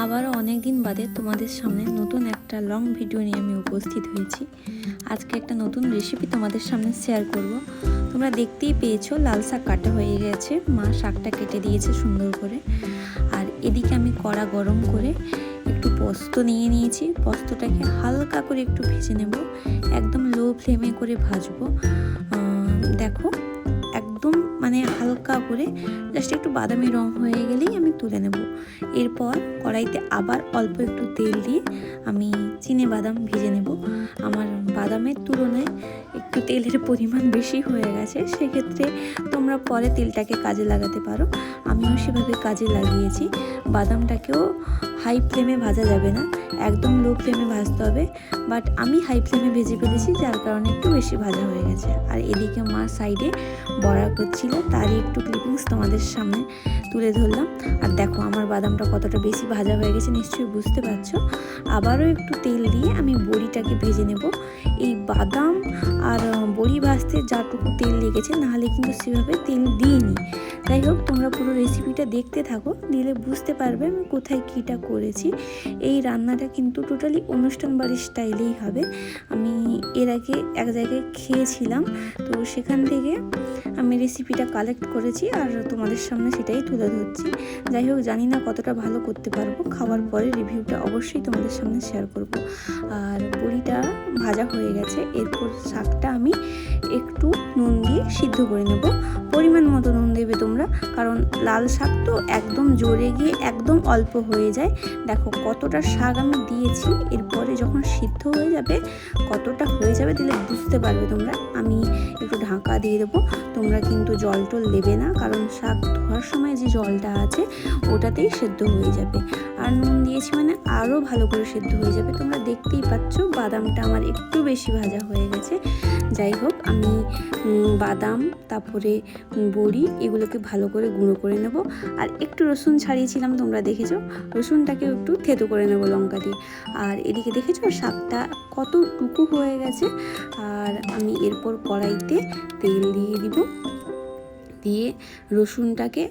আবারও অনেক দিন বাদে তোমাদের সামনে নতুন একটা লং ভিডিও নিয়ে আমি উপস্থিত হয়েছি। আজকে একটা নতুন রেসিপি তোমাদের সামনে শেয়ার করব। তোমরা দেখতেই পেয়েছো লাল শাক কাটা হয়ে গেছে, মা শাকটা কেটে দিয়েছে সুন্দর করে। আর এদিকে আমি কড়া গরম করে একটু পোস্ত নিয়ে নিয়েছি। পোস্তটাকে হালকা করে একটু ভেজে নেব, একদম লো ফ্লেমে করে ভাজবো। দেখো একদম হালকা করে জাস্ট একটু বাদামি রং হয়ে গেলেই আমি তুলে নেব। এরপর কড়াইতে আবার অল্প একটু তেল দিয়ে আমি চিনে বাদাম ভেজে নেব। আমার বাদামের তুলনায় একটু তেলের পরিমাণ বেশি হয়ে গেছে, সেক্ষেত্রে তোমরা পরে তেলটাকে কাজে লাগাতে পারো। আমিও সেভাবে কাজে লাগিয়েছি। বাদামটাকেও হাই ফ্লেমে ভাজা যাবে না, একদম লো ফ্লেমে ভাজতে হবে। বাট আমি হাই ফ্লেমে ভেজে ফেলেছি, যার কারণে একটু বেশি ভাজা হয়ে গেছে। আর এদিকে মা সাইডে বড়া করছিল, তারই একটু ক্লিপিংস তোমাদের সামনে তুলে ধরলাম। আর দেখো আমার বাদামটা কতটা বেশি ভাজা হয়ে গেছে নিশ্চয়ই বুঝতে পারছো। আবারও একটু তেল দিয়ে আমি বড়িটাকে ভেজে নেব। এই বাদাম আর বড়ি ভাজতে যাটুকু তেল লেগেছে, নাহলে কিন্তু সেভাবে তেল দিইনি। যাই হোক, তোমরা পুরো রেসিপিটা দেখতে থাকো, দিলে বুঝতে পারবে আমি কোথায় কীটা করেছি। এই রান্নাটা কিন্তু টোটালি অনুষ্ঠান বাড়ির স্টাইলেই হবে। আমি এর আগে এক জায়গায় খেয়েছিলাম, তো সেখান থেকে আমি রেসিপিটা কালেক্ট করেছি আর তোমাদের সামনে সেটাই তুলে ধরছি। যাই হোক, জানি না কতটা ভালো করতে পারবো, খাওয়ার পরে রিভিউটা অবশ্যই তোমাদের সামনে শেয়ার করব। আর বড়িটা ভাজা হয়ে গেছে, এরপর শাকটা আমি একটু নুন দিয়ে সিদ্ধ করে নেব। পরিমাণ মতো নুন দেবে তোমরা, কারণ লাল শাক তো একদম জোরে গিয়ে একদম অল্প হয়ে যায়। দেখো কতটা শাক আমি দিয়েছি, এরপরে যখন সিদ্ধ হয়ে যাবে কতটা হয়ে যাবে দিলে বুঝতে পারবে তোমরা। আমি একটু ঢাকা দিয়ে দেবো। তোমরা কিন্তু জল টল দেবে না, কারণ শাক ধোয়ার সময় যে জলটা আছে ওটাতেই সেদ্ধ হয়ে যাবে। আর নুন দিয়েছি মানে আরও ভালো করে সেদ্ধ হয়ে যাবে। তোমরা দেখতেই পাচ্ছ বাদামটা আমার একটু বেশি ভাজা হয়ে গেছে। যাই হোক, আমি বাদাম তারপরে বড়ি এগুলোকে ভালো করে গুঁড়ো করে নেব। আর একটু রসুন ছাড়িয়েছিলাম, তোমরা দেখেছো, রসুনটাকেও একটু থেতো করে নেব লঙ্কা দিয়ে। আর এদিকে দেখেছো শাকটা কতটুকু হয়ে গেছে। আর আমি এরপর কড়াইতে তেল দিয়ে দিব, দিয়ে রসুনটাকে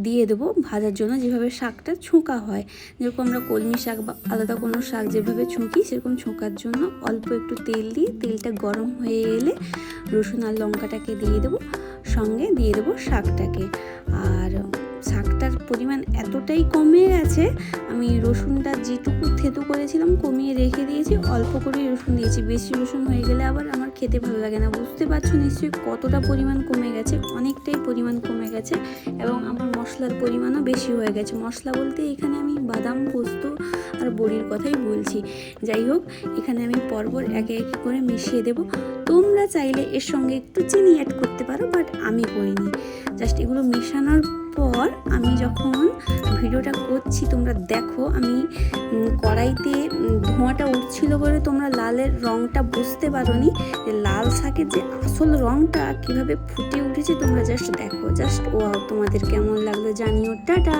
দিয়ে দেবো ভাজার জন্য। যেভাবে শাকটা ছোঁকা হয়, যেরকম আমরা কলমি শাক বা আলাদা কোনো শাক যেভাবে ছোঁকি, সেরকম ছোঁকার জন্য অল্প একটু তেল দিয়ে তেলটা গরম হয়ে এলে রসুন আর লঙ্কাটাকে দিয়ে দেবো, সঙ্গে দিয়ে দেবো শাকটাকে। আর শাকটার পরিমাণ এতটাই কমে গেছে, আমি রসুনটা যেটুকু থেতো করেছিলাম কমিয়ে রেখে দিয়েছি, অল্প করে রসুন দিয়েছি। বেশি রসুন হয়ে গেলে আবার আমার খেতে ভালো লাগে না। বুঝতে পারছো নিশ্চয়ই কতটা পরিমাণ কমে গেছে, অনেকটাই পরিমাণ কমে গেছে। এবং আমার মশলার পরিমাণও বেশি হয়ে গেছে। মশলা বলতে এখানে আমি বাদাম, পোস্ত আর বড়ির কথাই বলছি। যাই হোক, এখানে আমি পরপর একে একে করে মিশিয়ে দেব। তোমরা চাইলে এর সঙ্গে একটু চিনি অ্যাড করতে পারো, বাট আমি করিনি। জাস্ট এগুলো মেশানোর পর আমি যখন ভিডিওটা করছি তোমরা দেখো, আমি কড়াইতে ধোঁয়াটা উঠছিল বলে তোমরা লালের রঙটা বুঝতে পারোনি। লাল শাকের যে আসল রঙটা কিভাবে ফুটে উঠেছে তোমরা জাস্ট দেখো। জাস্ট ওয়াও, তোমাদের কেমন লাগলো জানিও। টাটা।